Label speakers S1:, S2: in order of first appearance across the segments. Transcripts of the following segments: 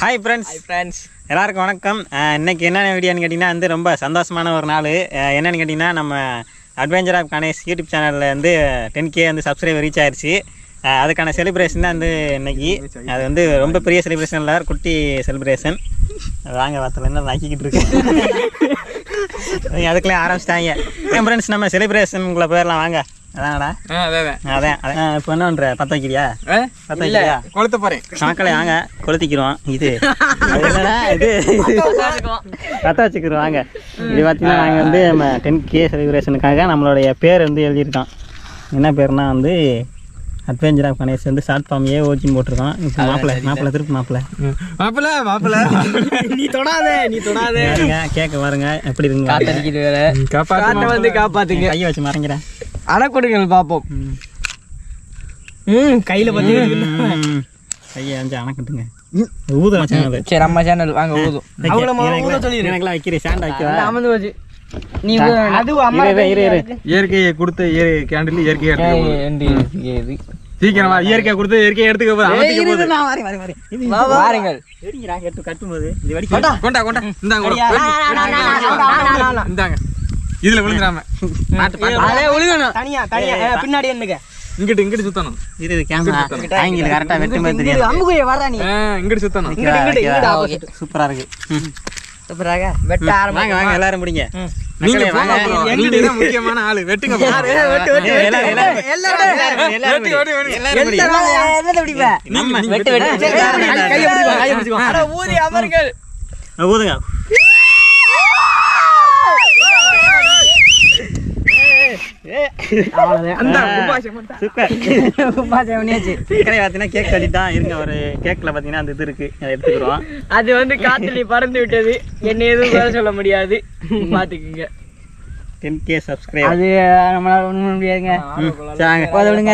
S1: Hi friends எல்லாருக்கும் வணக்கம். இன்றைக்கி என்னென்ன வீடியோன்னு கேட்டிங்கன்னா வந்து ரொம்ப சந்தோஷமான ஒரு நாள். என்னென்னு கேட்டிங்கன்னா நம்ம அட்வென்ச்சர் ஆஃப் கணேஷ் யூடியூப் சேனலில் வந்து 10K வந்து சப்ஸ்கிரைபர் ரீச் ஆயிடுச்சு. அதுக்கான செலிப்ரேஷன் தான் வந்து இன்றைக்கி. அது வந்து ரொம்ப பெரிய செலிப்ரேஷன் இல்லை, குட்டி செலிப்ரேஷன். வாங்க வார்த்தையில் என்ன நக்கிக்கிட்டு இருக்கு அதுக்குள்ளே ஆரம்பிச்சிட்டாங்க. ஃப்ரெண்ட்ஸ் நம்ம செலிப்ரேஷனுக்குள்ளே போயிடலாம் வாங்க. அதான்டா அதான் இப்போ என்ன பண்ணுற? பற்ற வைக்கிறியா? பற்ற வைக்கிறியா?
S2: கொளுத்த போகிறேன்
S1: மக்களை வாங்க கொளுத்திக்கிறோம். இது என்னடா இது பற்ற வச்சுக்கிறோம் வாங்க. இது பார்த்தீங்கன்னா நாங்கள் வந்து நம்ம 10K செலிப்ரேஷனுக்காக நம்மளுடைய பேர் வந்து எழுதியிருக்கோம். என்ன பேர்னா வந்து அட்வென்ச்சர் ஆஃப் கணேஷ் வந்து ஷார்ட் ஃபார்ம் ஓச்சின்னு போட்டிருக்கோம். இப்போ மாப்பிள்ளை திருப்பு மாப்பிள்ளை
S2: நீ தொடாதே
S1: கேட்க பாருங்க எப்படி இருக்குங்க.
S2: காப்பாத்துங்க
S1: கையை வச்சு மறைங்கிறேன்.
S2: அணக்கொடுங்கள் பார்ப்போம். கையில பத்தி
S1: கையை வந்து அணக்கட்டுங்க. ஊதும் சேனல்.
S2: சரி நம்ம சேனல் வாங்க ஊதும்.
S1: எனக்குலாம் வைக்கிறேன் சாண்ட் வைக்கிறேன்.
S2: அமர்ந்து வச்சு நீ அது இயற்கையை கொடுத்த கேண்டில் இயற்கையை எடுத்துக்க. சீக்கிரமா இயற்கையை கொடுத்து இயற்கையை எடுத்துக்க போகுது. கட்டும்போது இந்தாங்க இதுல விழுந்துடாம பின்னாடி என்னங்க இங்கிட்டு சுத்தணும். இது கேமரா ஆங்கில கரெக்டா வெட்டும்போது தெரியாது. அம்புகுய வர்றா நீ இங்கிட்டு சுத்தணும். சூப்பரா இருக்கு. சூப்பராக வெட்ட ஆரம்பிங்க. வாங்க எல்லாரும் முடிங்க. நீங்க வாங்க. நீங்க தான் முக்கியமான ஆளு. வெட்டுங்க. நம்ம வெட்டு கையை பிடிச்சுக்கோ. அட ஊதி அமர்கள். ஊதுங்க. கேக் கட்டிட்டான் இருங்க. ஒரு கேக்ல பாத்தீங்கன்னா அந்த இது இருக்கு, அதை எடுத்துக்கிறோம்.
S3: அது வந்து காத்துல பறந்து விட்டது. என்ன எதுவும் சொல்ல முடியாது, பாத்துக்குங்க.
S1: 10K சப்ஸ்கிரைபர்
S3: அது நம்மளால ஒண்ணும் முடியாதுங்க.
S1: விடுங்க.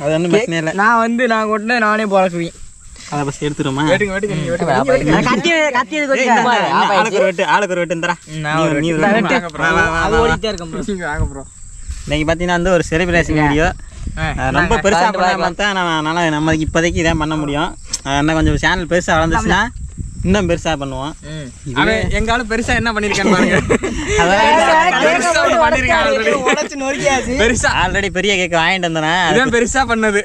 S1: அது ஒன்றும் பிரச்சனை இல்லை.
S3: நான் கொண்டு நானே பிறக்குவேன்.
S1: அதை பஸ் எடுத்துருமா? ஆளுக்கு ஒரு வெட்டு தரா. இன்னைக்கு பாத்தீங்கன்னா வந்து ஒரு செலிப்ரேஷன் வீடியோ. ரொம்ப பெருசா பண்ணாம தான் நம்ம இப்போதைக்கு இதான் பண்ண முடியும். இன்னும் கொஞ்சம் சேனல் பெருசா வளர்ந்துச்சுன்னா இன்னும் பெருசா பண்ணுவோம்.
S2: எங்காலும் பெருசா என்ன பண்ணிருக்கான்னு பாருங்க.
S1: ஆல்ரெடி பெரிய கேக் வாங்கிட்டு வந்தேன்.
S2: பெருசா பண்ணது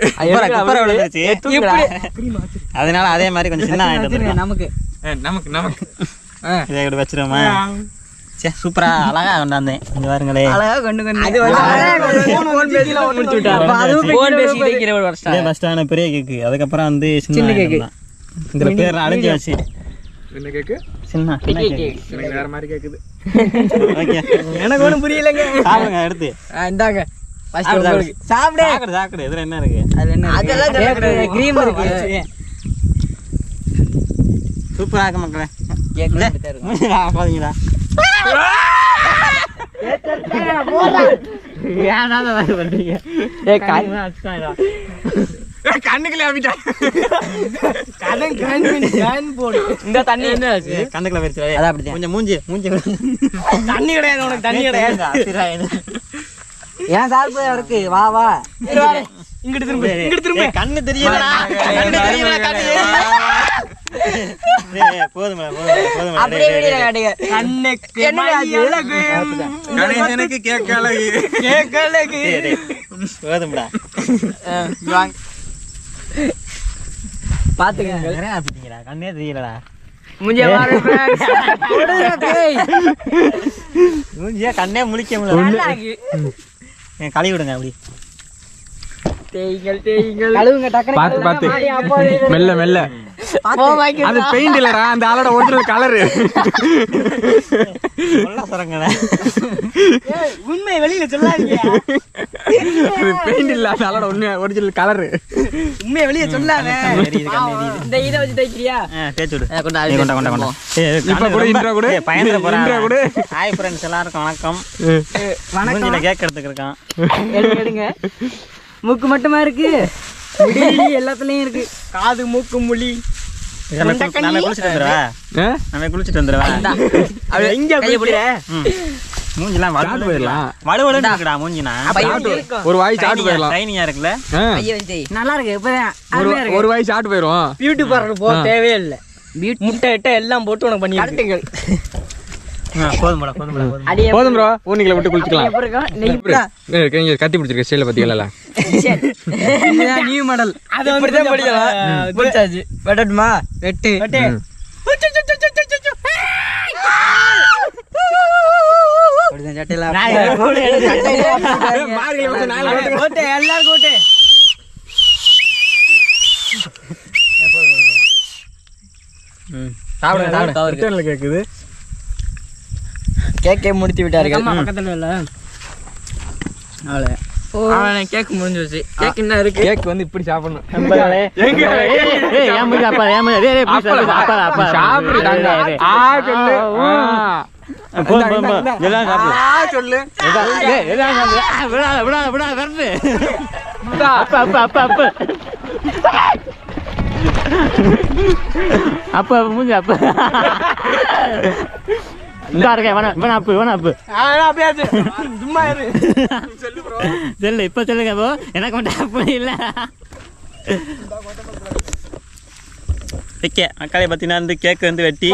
S1: அதனால அதே மாதிரி கொஞ்சம் சின்ன வாங்கிட்டு
S2: நமக்கு
S1: இதை இப்படி வச்சிருவோமா? சே சூப்பரா அழகா கொண்டாந்தேன். இங்க பாருங்களே ஃபர்ஸ்டான பெரிய கேக்கு, அதுக்கப்புறம் வந்து சின்ன கேக்கு. இந்த பேர் அழிஞ்சு வச்சு சின்ன
S2: வேற மாதிரி கேக்குது.
S3: எனக்கு ஒண்ணும் புரியலங்க.
S1: சாப்பிடுங்க எடுத்து
S3: இந்தாங்க
S1: சாப்பிடு. இதுல என்ன இருக்கு?
S3: கிரீம் இருக்கு.
S1: சூப்பரா இருக்கு மக்களே. போதுங்களா?
S2: கண்ணுக்குள்ள
S3: இந்த தண்ணி என்ன
S1: கண்ணுக்குள்ள போயிருச்சு. கொஞ்சம் மூஞ்சி
S3: தண்ணி கிடையாது, உனக்கு தண்ணி கிடையாது. ஏன் சார்பு இருக்கு? வா இங்கிட்டு திரும்ப
S1: கண்ணு தெரியல. போதும் போதும்டா.
S3: பாத்துக்கீங்களா?
S1: கண்ணே தெரியலடா. மூஞ்சியா கண்ணே முழிக்க முடியல. கழுவி விடுங்க அப்படி.
S2: பாத்து மெல்ல அது பெயிண்ட் இல்லடா, அந்த ஆளோட ஒரிஜினல் கலரு.
S3: உண்மை வெளியில சொல்லாதீங்க.
S2: அது பெயிண்ட் இல்ல, அந்த ஆளோட ஒரிஜினல் கலரு.
S3: உண்மையை வெளிய சொல்லாத. இந்த இத வச்சு தைக்கிறியா?
S1: தேச்சு விடு. கொண்டா.
S2: இப்ப கூட இன்ட்ரோ கூட
S1: பயங்கர போறா. ஹாய் ஃப்ரெண்ட்ஸ் எல்லாருக்கும் வணக்கம். மூஞ்சில கேக் எடுத்துக்கிருக்கான்.
S3: எடுங்க. மூக்கு மட்டுமா இருக்கு, எல்லாத்துலயும் இருக்கு. காது மூக்கு முழி.
S1: குளிச்சுட்டு வந்துடுவா. மூஞ்சிலாம்
S2: சாப்பிட்டு போயிடலாம்.
S1: வலுவலுன்னு இருக்குடா மூஞ்சினா.
S2: ஒரு வாய் சாப்பிட்டு போயிடலாம்.
S1: ஷைனிங்கா இருக்குல்ல.
S3: நல்லா இருக்கு இப்பதான்
S2: ஒரு வாய் சாப்பிட்டு போயிரும்.
S3: பியூட்டி பார்லர் போக தேவையே இல்லை. முட்டை இட்ட எல்லாம் போட்டு உனக்கு பண்ணி
S1: போதும்
S2: போதும் ப்ரோ. ஊனிகளை விட்டு குளிச்சுக்கலாம். கத்தி பிடிச்சிருக்க ஸ்டைல பாத்தீங்களா?
S3: நியூ மாடல் அது அப்படிதான் படிக்கலாம். குளிச்சாச்சு. வெட்டட்டுமா? வெட்டு வெட்டு. எல்லாரும் கூட்டு
S2: கேக்குது.
S3: கேக்கே முடித்து விட்டார்கள். பக்கத்துல இல்ல அவளே கேக் முடிஞ்சிருச்சு. கேக் என்ன இருக்கு?
S2: கேக் வந்து இப்படி சாப்பிடணும்.
S1: அப்ப மூஞ்சி அப்ப இந்த இருக்கேன்.
S3: சும்மா இரு.
S1: சொல்லு இப்ப சொல்லுங்க போ. எனக்கு மட்டும் அப்படி இல்ல. ஓகே மக்களை பார்த்தீங்கன்னா வந்து கேக் வந்து வெட்டி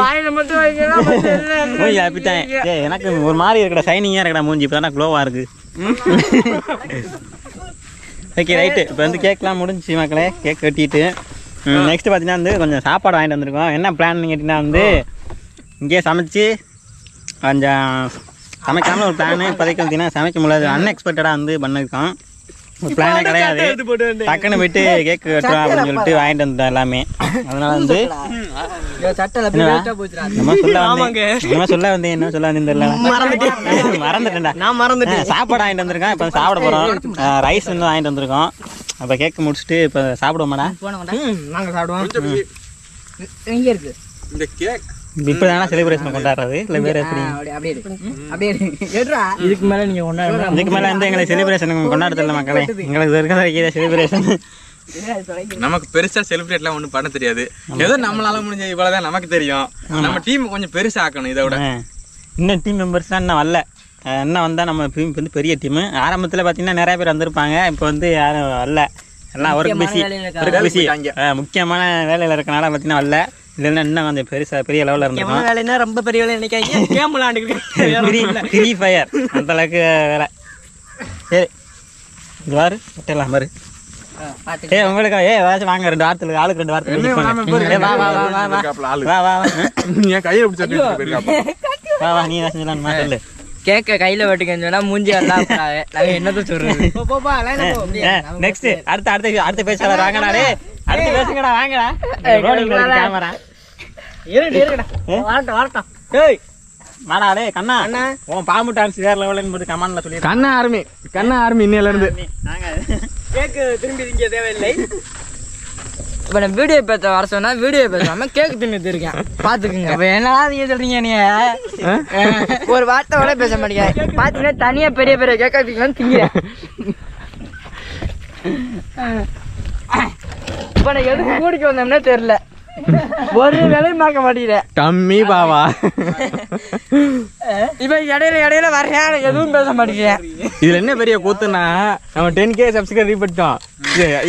S1: மூஞ்சி அப்படித்தான். எனக்கு ஒரு மாதிரி இருக்கடா, ஷைனிங்காக இருக்கடா மூஞ்சி. இப்போ தானே க்ளோவாக இருக்கு. Okay right. இப்போ வந்து கேக்லாம் முடிஞ்சிச்சு மக்களே. கேக் வெட்டிட்டு நெக்ஸ்ட்டு பார்த்தீங்கன்னா வந்து கொஞ்சம் சாப்பாடு வாங்கிட்டு வந்திருக்கோம். என்ன பிளான் கேட்டிங்கன்னா வந்து இங்கேயே சமைச்சு கொஞ்சம் சமைக்காமல் ஒரு பிளானு இப்போதைக்கு பார்த்தீங்கன்னா சமைக்க முடியாது. அன்எக்ஸ்பெக்டடாக வந்து பண்ணியிருக்கோம். ஒரு பிளானே கிடையாது. டக்குன்னு போயிட்டு கேக் வெட்டுறோம் அப்படின்னு சொல்லிட்டு வாங்கிட்டு வந்துட்டோம் எல்லாமே. அதனால வந்து மறந்துட்டேன். சாப்பாடு வாங்கிட்டு வந்திருக்கோம். இப்போ சாப்பிட போகிறோம். ரைஸ் வந்து வாங்கிட்டு வந்திருக்கோம். அப்போ கேக் முடிச்சுட்டு இப்போ சாப்பிடுவோமாடா?
S3: நாங்கள் சாப்பிடுவோம். எங்கே இருக்கு
S2: இந்த கேக்?
S1: இப்போ தானே செலிப்ரேஷன் கொண்டாடுறது இல்லை வேற எப்படி?
S3: இதுக்கு மேலே நீங்கள் கொண்டாடுற
S1: இதுக்கு மேலே வந்து எங்களை செலிப்ரேஷன் கொண்டாட தெரியல மக்களே. எங்களுக்கு இருக்கிற செலிப்ரேஷன்
S2: நமக்கு பெருசா செலிப்ரேட்லாம் ஒன்றும் பண்ண தெரியாது. ஏதோ நம்மளால முடிஞ்ச இவ்வளவுதான் நமக்கு தெரியும். நம்ம டீம் கொஞ்சம் பெருசா ஆக்கணும். இதை விட
S1: இன்னும் டீம் மெம்பர்ஸ் தான் இன்னும் வரல. இன்னும் வந்தால் நம்ம டீம் வந்து பெரிய டீமு. ஆரம்பத்தில் பார்த்தீங்கன்னா நிறைய பேர் வந்திருப்பாங்க. இப்போ வந்து யாரும் வரல. எல்லாம் ஒர்க் பிஸி முக்கியமான வேலையில் இருக்கனால பார்த்தீங்கன்னா வரல. இல்லைன்னா இன்னும் கொஞ்சம் பெரிய லெவலில் இருந்திருக்கும்.
S3: வேலைன்னா ரொம்ப பெரிய வேலை நினைக்காங்க. கேம் விளாண்டுக்கிட்டு
S1: ஃப்ரீ ஃபயர் அந்த அளவுக்கு வேலை. சரி இது வாரு விட்டலாம் பாரு. உங்களுக்கு ஏதாச்சும் வாங்க 2 வாரத்துல ஆளுக்கு 2 வாரத்துல வா நீ ஏதாச்சும் சொல்லலாமா? சொல்லு.
S3: கேக்க கையில வெட்டுக்கன்னு சொன்னா மூஞ்சி எல்லாம் என்னத்த சொல்றது.
S1: நெக்ஸ்ட் அடுத்த பேசுறா வாங்கடா. அடுத்து பேசுங்கடா வாங்கடா. கேமரா வரட்டும். ஏய் வாடா டே கண்ணா. உன் பாம்பு டான்ஸ் வேற லெவல்னு போட்டு கமெண்ட்ல சொல்லி
S2: கண்ணா ஆர்மி இன்னையில இருந்து
S3: கேக்கு திரும்பி திங்க தேவையில்லை. இப்ப நான் வீடியோ பேச வர சொன்னா வீடியோ பேசாம கேக்கு தின்னு இருக்கேன். பாத்துக்குங்க. இப்ப என்னடா நீங்க சொல்றீங்க? நீங்க ஒரு வார்த்தை கூட பேச மாட்டீங்க. பாத்தீங்கன்னா தனியா பெரிய கேக்க திங்கிறேன். இப்ப நான் எதுக்கு கூடிக்கு வந்தோம்னே தெரியல. ஒரு வேலையும் பார்க்க மாட்டேங்கிறேன்.
S2: கம்மி பாவா.
S3: இப்ப இடையில வர்றேன். எதுவும் பேச மாட்டேங்கிறேன்.
S2: இதுல என்ன பெரிய கூத்துனா நம்ம 10K சப்ஸ்கிரைபர் ரீச் பண்ணிட்டோம்.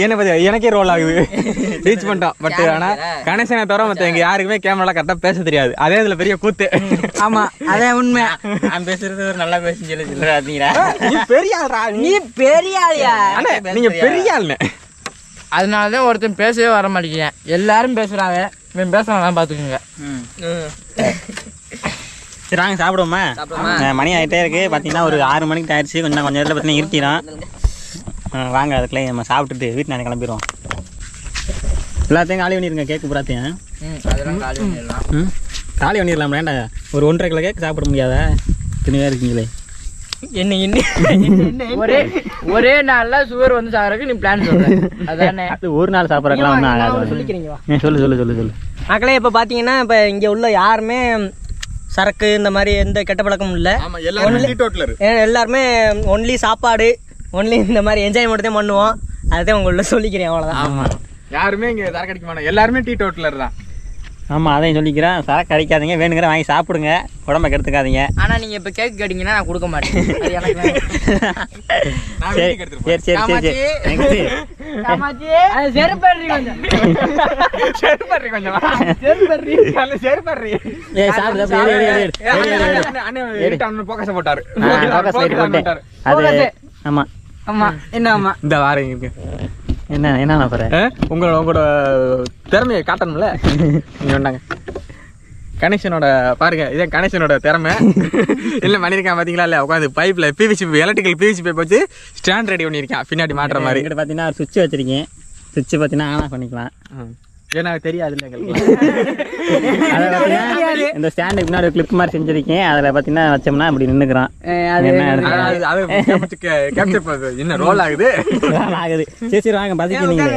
S2: என்ன பத்தி எனக்கே ரோல் ஆகுது. ரீச் பண்ணிட்டோம். பட் ஆனா கணேசனை தவிர மத்த எங்க யாருக்குமே கேமரா கரெக்டா பேச தெரியாது. அதே இதுல பெரிய கூத்து.
S3: ஆமா அதே உண்மை.
S1: நான் பேசுறது ஒரு நல்லா பேசி சொல்லுறீங்க.
S2: நீ பெரிய ஆள்ரா.
S3: நீ பெரிய ஆளியா?
S2: நீங்க பெரிய ஆளுன்னு.
S3: அதனாலதான் ஒருத்தன் பேசவே வர மாட்டேங்கிறேன். எல்லாரும் பேசுறாங்க. இவன் பேசுறான் பாத்துக்கோங்க.
S1: சரி வாங்க சாப்பிடுவோமா? மணி ஆகிட்டே இருக்கு. பார்த்தீங்கன்னா ஒரு 6 மணிக்கு ஆயிடுச்சு. கொஞ்சம் நேரத்தில் பார்த்தீங்கன்னா இருட்டிடும். வாங்க அதுக்குள்ளே நம்ம சாப்பிட்டுட்டு வீட்டு நான் கிளம்பிடுவோம். எல்லாத்தையும் காலி பண்ணிடுங்க. கேக்கு புறாத்தையும் காலி பண்ணிடலாம். வேண்டா ஒரு 1.5 கிலோ கேக் சாப்பிட முடியாதா? இத்தனை இருக்கீங்களே.
S3: என்ன ஒரே நாள்ல சுகர் வந்து சாப்பிடறதுக்கு நீ பிளான் சொல்ற. அதானே
S1: அது ஒரு நாள் சாப்பிடறதுலாம் ஒன்றும் ஆகாது. சொல்லிக்கிறீங்க. சொல்லு.
S3: மக்களே இப்போ பார்த்தீங்கன்னா இப்போ இங்கே உள்ள யாருமே சரக்கு இந்த மாதிரி எந்த கெட்ட பழக்கமும் இல்லை. எல்லாருமே ஒன்லி சாப்பாடு ஒன்லி இந்த மாதிரி என்ஜாய் மட்டும் தான் பண்ணுவோம். அதுதான் உங்கள சொல்லிக்கிறேன். அவ்வளோதான்.
S2: ஆமாம் யாருமே இங்கே சரக்கு அடிக்க மாட்டோம். எல்லாருமே டீ டோட்டலர் தான்.
S1: ஆமாம் அதையும் சொல்லிக்கிறேன். சரக்கு அடிக்காதீங்க, வேணுங்கிற வாங்கி சாப்பிடுங்க, உடம்ப கெடுத்துக்காதீங்க.
S3: ஆனால் நீங்கள் இப்போ கேக் கேட்டிங்கன்னா நான் கொடுக்க மாட்டேன். அது எனக்கு
S1: சரி சரி சரி சரி சரி
S3: காமாச்சி செருப்பறி கொஞ்சம் செருப்பறி கொஞ்சம் செருப்பறி கால செருப்பறி
S1: ஏய் சாப்பிடு
S2: அண்ணே போக்கஸ் போட்டாரு.
S1: அது ஆமா
S3: ஆமா என்ன ஆமா
S2: இந்த வாரம் இருக்கு.
S1: என்ன போறேன்
S2: உங்களோட திறமையை காட்டணும்ல. நீங்க வந்தாங்க கணேசனோட பாருங்க, இதான் கணேசனோட திறமை. இல்லை பண்ணியிருக்கேன் பார்த்தீங்களா? இல்லை உட்காந்து பைப்பில் பிவிசி எலக்ட்ரிக்கல் பிவிசி பைப் வச்சு ஸ்டாண்ட் ரெடி பண்ணியிருக்கேன் பின்னாடி மாட்டுற மாதிரி.
S1: இங்கிட்ட பார்த்தீங்கன்னா ஒரு சுவிட்ச் வச்சிருக்கேன். சுவிட்ச் பார்த்தீங்கன்னா ஆன் ஆஃப் பண்ணிக்கலாம்.
S2: ஏன்னா தெரியாது இல்லை எங்களுக்கு.
S1: அதில் பார்த்தீங்கன்னா இந்த ஸ்டாண்டுக்கு முன்னாடி கிளிப் மாதிரி செஞ்சிருக்கேன். அதில் பார்த்தீங்கன்னா வச்சோம்னா அப்படி நின்றுக்கிறான்.
S2: என்ன ரோல் ஆகுது
S1: ஆகுது. சரி சரி வாங்க பதிக்கு நீங்கள்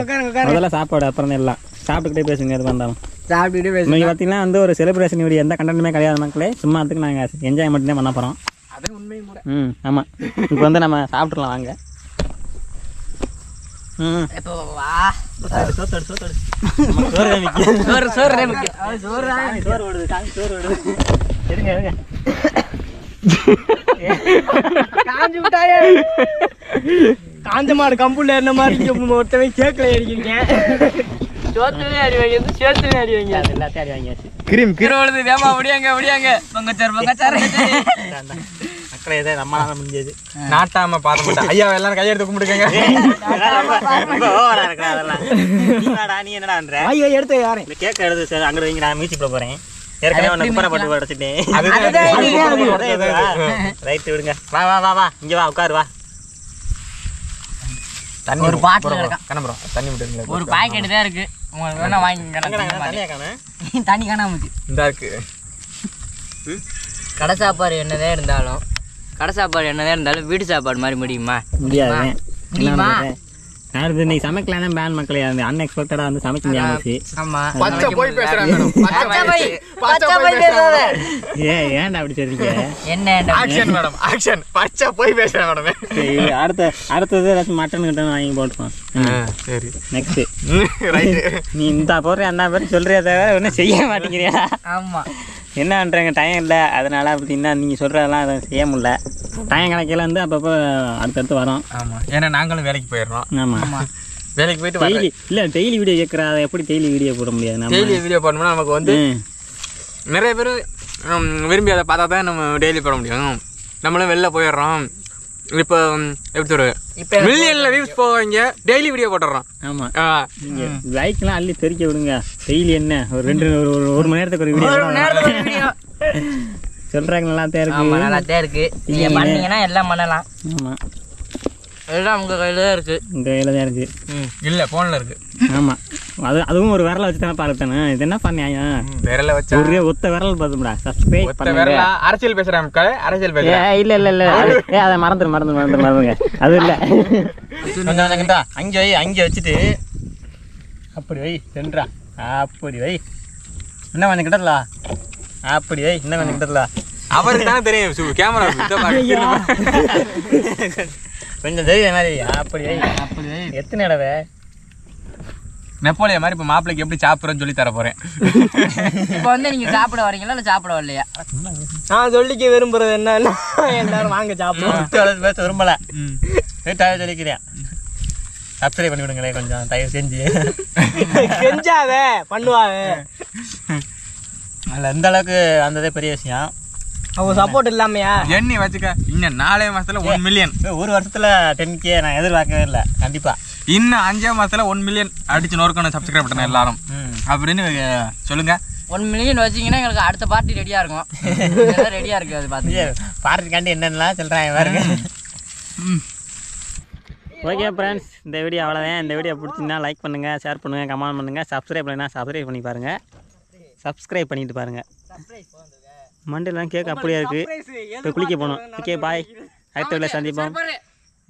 S1: முதல்ல சாப்பாடு அப்புறம் எல்லாம் சாப்பிட்டுக்கிட்டே பேசுங்க. எது வந்தாலும்
S3: சாப்பிட்டுக்கிட்டே பேசுங்க.
S1: நீங்கள் பார்த்தீங்கன்னா வந்து ஒரு செலிப்ரேஷன் வீடியோ எந்த கண்டென்ட்டுமே கிடையாது மக்களே. சும்மா அதுக்கு நாங்கள் என்ஜாய் மட்டும்தான் பண்ண போகிறோம்.
S2: அது உண்மையும் கூட.
S1: ஆமாம் இப்போ வந்து நம்ம சாப்பிட்றலாம் வாங்க.
S3: இப்போ வா
S1: சோறு எடுங்க எடுங்க.
S3: காஞ்சு விட்டாயே. காஞ்ச மாடு கம்புள்ள என்ன மாதிரி ஒருத்தவன் கேக்கில் அடிக்கிறீங்க. சோத்துலேயே அடி வாங்கியது, சேத்துலேயே அடி வாங்கியாது.
S1: எல்லாத்தையும் அடி வாங்கியாச்சு.
S2: கிரீம்
S3: கிரோடுது வேமா முடியாங்க பங்கச்சார்
S1: மக்களே இதை நம்மளால முடிஞ்சது.
S2: நாட்டாம பார்த்த மாட்டேன். ஐயா எல்லாரும் கையெடுத்து கும்பிட்டுக்கங்க.
S1: நீ என்னடா பண்ற?
S3: ஐயோ எடுத்து யாரேன்
S1: இந்த கேக் எடுத்து அங்கே வைங்க. நான் மியூசிக் போட போறேன். ஏற்கனவே ஒன்று குப்பரை போட்டு உடச்சிட்டேன். ரைட்டு விடுங்க. வா வா வா வா இங்கே வா உட்காரு வா.
S2: தண்ணி
S3: ஒரு பாட்டில் இருக்கான்.
S2: கணபுரம் தண்ணி விட்டுருங்களேன்.
S3: ஒரு பாக்கெட் தான் இருக்கு. உங்களுக்கு வேணா வாங்கிங்க. தண்ணி காணாம
S2: இந்த இருக்கு.
S3: கடை சாப்பாடு என்னதான் இருந்தாலும் வீட்டு சாப்பாடு மாதிரி முடியுமா? முடியுமா?
S1: அடுத்து இன்னைக்கு சமைக்கலாம் பேன் மக்களே. அந்த அன்எக்ஸ்பெக்டடா வந்து சமைக்க முடியாமச்சு.
S3: ஆமா
S2: பச்சை போய் பேசுறேன் மேடம்.
S1: ஏன்டா அப்படி சொல்றீங்க?
S3: என்ன
S2: ஆக்ஷன் மேடம் ஆக்ஷன். பச்சை போய் பேசுறேன் மேடம்.
S1: அடுத்தது மட்டன் கிட்டன் வாங்கி போட்டுருவோம்.
S2: சரி
S1: நெக்ஸ்ட்
S2: ரைட்.
S1: நீ இந்த போடுற அந்த பேர் சொல்றியா தவிர ஒன்றும் செய்ய மாட்டேங்கிறியா?
S3: ஆமா
S1: என்ன பண்ணுறேங்க டைம் இல்லை. அதனால அப்படின்னா நீங்கள் சொல்கிறதெல்லாம் அதை செய்ய முடியல. டைம் கணக்கில் வந்து அப்பப்போ அடுத்தடுத்து வரோம்.
S2: ஆமாம் ஏன்னா நாங்களும் வேலைக்கு போயிடுறோம்.
S1: ஆமாம்
S2: வேலைக்கு போயிட்டு
S1: டெய்லி இல்லை டெய்லி வீடியோ கேட்குறா. அதை எப்படி டெய்லி வீடியோ போட முடியாது? நம்ம
S2: டெய்லி வீடியோ போடணும்னா நமக்கு வந்து நிறைய பேர் விரும்பி அதை பார்த்தா தான் நம்ம டெய்லி போட முடியும். நம்மளும் வெளில போயிடுறோம். இப்போ எப்படி சொல்றது, இப்போ மில்லியன்ல வியூஸ் போவாங்க, டெய்லி வீடியோ போட்டுறோம்.
S1: ஆமாம் நீங்கள் லைக்லாம் அள்ளி தெரிக்க விடுங்க. டெய்லி என்ன ஒரு மணி நேரத்துக்கு ஒரு வீடியோ சொல்கிறாங்க. நல்லாத்தான் இருக்கு.
S3: நல்லாத்தான் இருக்கு. நீங்கள் பண்ணீங்கன்னா எல்லாம் பண்ணலாம்.
S1: ஆமாம்
S3: எல்லாம் உங்கள் கையில் தான் இருக்குது.
S1: உங்கள் கையில் தான் இருக்குது.
S2: இல்லை ஃபோனில் இருக்குது.
S1: ஆமாம் அதுவும் ஒரு விரலை வச்சு தானே பார்த்தானே. இது என்ன பண்ணியா?
S2: விரலை வச்சு
S1: ஒரே ஒத்த விரல் பார்த்துடா. சப்ஸ்கிரைப் பண்ணுங்க.
S2: அரசியல் பேசுகிறேன். அரசியல் பேசுகிறேன்.
S1: இல்லை அதை மறந்துருங்க. அது இல்லை கொஞ்சம் அங்கே வச்சுட்டு அப்படி வை சென்றா. அப்படி வை இன்னும் கொஞ்சம் கிட்டல. அப்படி வை இன்னும் கொஞ்சம் கிட்டல.
S2: அவருக்கு தானே தெரியும் கேமரா
S1: கொஞ்சம் தெரியும் மாதிரி. அப்படி வை எத்தனை இடவை
S2: நெப்போலியா மாதிரி இப்போ மாப்பிள்ளைக்கு எப்படி சாப்பிட்றேன்னு சொல்லி தர போகிறேன்.
S3: இப்போ வந்து நீங்கள் சாப்பிட வரீங்களா இல்லை சாப்பிட வரலையா? நான் சொல்லிக்க விரும்புறது என்ன, எல்லாரும் வாங்க சாப்பிடுவோம்.
S1: பேச விரும்பலை. வீட்டாவே சொல்லிக்கிறேன். சப்ஸ்கிரைப் பண்ணி விடுங்களேன் கொஞ்சம் தயவு செஞ்சு.
S3: செஞ்சாத பண்ணுவாங்க.
S1: அதில் எந்த அளவுக்கு வந்ததே பெரிய விஷயம்.
S3: அவங்க சப்போர்ட் இல்லாமையா?
S2: எண்ணி வச்சுக்க. இன்னும் 4 மாசத்துல 1 மில்லியன்.
S1: ஒரு வருஷத்துல 10K நான் எதிர்பார்க்கவே இல்லை. கண்டிப்பா
S2: இன்னும் 5 மாசத்துல 1 மில்லியன் அடிச்சு நோக்கணும் சப்ஸ்கிரைப் பண்ண எல்லாரும் அப்படின்னு சொல்லுங்க.
S3: 1 மில்லியன் வச்சிங்கன்னா எங்களுக்கு அடுத்த பார்ட்டி ரெடியாக இருக்கும். ரெடியாக இருக்குது. அது பார்த்து
S1: பார்ட்டிக்காண்டி என்னென்னலாம் சொல்கிறேன் பாருங்க. ஓகே ஃப்ரெண்ட்ஸ், இந்த வீடியோ அவ்வளோதான். இந்த வீடியோ பிடிச்சிங்கன்னா லைக் பண்ணுங்கள், ஷேர் பண்ணுங்கள், கமெண்ட் பண்ணுங்கள். சப்ஸ்கிரைப் பண்ணினா சப்ஸ்கிரைப் பண்ணி பாருங்கள். சப்ஸ்கிரைப் பண்ணிட்டு பாருங்கள். மண்டெல்லாம் கேட்க அப்படியே இருக்குது. இப்போ குளிக்க போகணும். Okay bye. அடுத்த வீடியோவில் சந்திப்போம்.